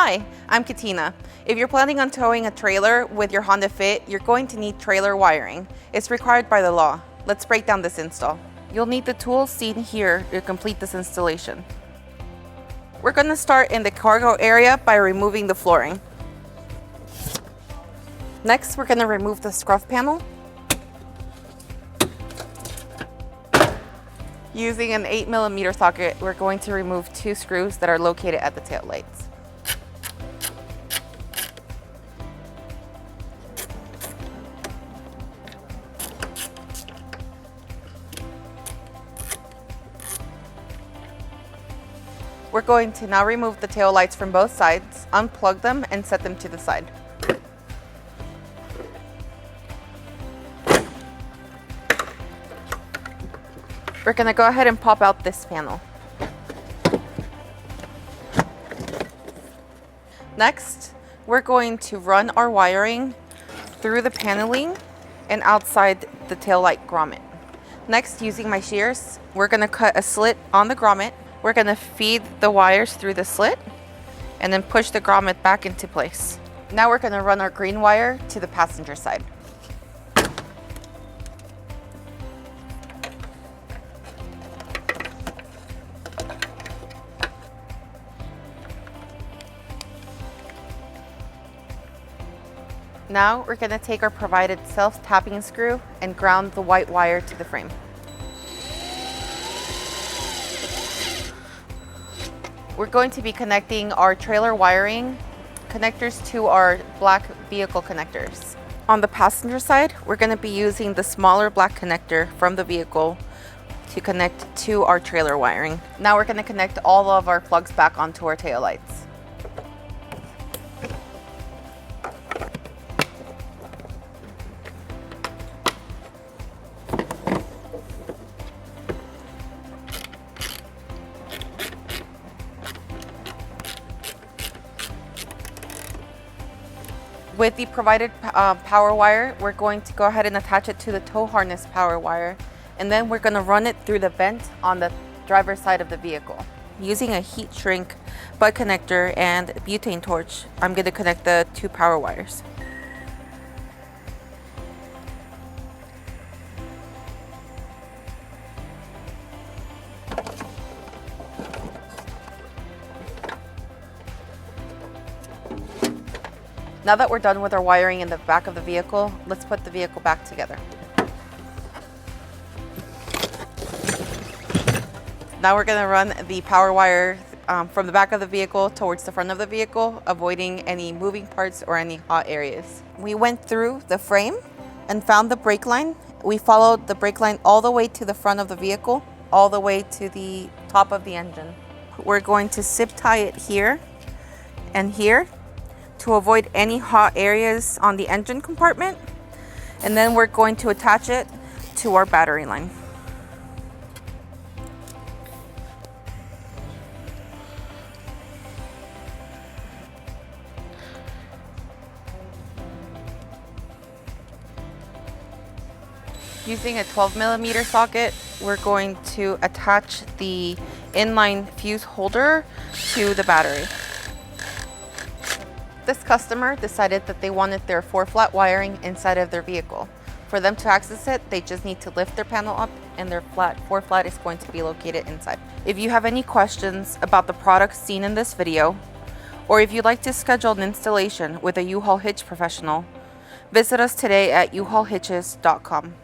Hi, I'm Katina. If you're planning on towing a trailer with your Honda Fit, you're going to need trailer wiring. It's required by the law. Let's break down this install. You'll need the tools seen here to complete this installation. We're going to start in the cargo area by removing the flooring. Next, we're going to remove the scruff panel. Using an 8mm socket, we're going to remove 2 screws that are located at the tail lights. We're going to now remove the tail lights from both sides, unplug them, and set them to the side. We're going to go ahead and pop out this panel. Next, we're going to run our wiring through the paneling and outside the tail light grommet. Next, using my shears, we're going to cut a slit on the grommet. We're going to feed the wires through the slit and then push the grommet back into place. Now we're going to run our green wire to the passenger side. Now we're going to take our provided self-tapping screw and ground the white wire to the frame. We're going to be connecting our trailer wiring connectors to our black vehicle connectors. On the passenger side, we're going to be using the smaller black connector from the vehicle to connect to our trailer wiring. Now we're going to connect all of our plugs back onto our tail lights. With the provided power wire, we're going to go ahead and attach it to the tow harness power wire, and then we're going to run it through the vent on the driver's side of the vehicle. Using a heat shrink butt connector and butane torch, I'm going to connect the 2 power wires. Now that we're done with our wiring in the back of the vehicle, let's put the vehicle back together. Now we're going to run the power wire from the back of the vehicle towards the front of the vehicle, avoiding any moving parts or any hot areas. We went through the frame and found the brake line. We followed the brake line all the way to the front of the vehicle, all the way to the top of the engine. We're going to zip tie it here and here to avoid any hot areas on the engine compartment, and then we're going to attach it to our battery line. Using a 12mm socket, we're going to attach the inline fuse holder to the battery. This customer decided that they wanted their 4-flat wiring inside of their vehicle. For them to access it, they just need to lift their panel up and their 4-flat is going to be located inside. If you have any questions about the products seen in this video, or if you'd like to schedule an installation with a U-Haul Hitch Professional, visit us today at uhaulhitches.com.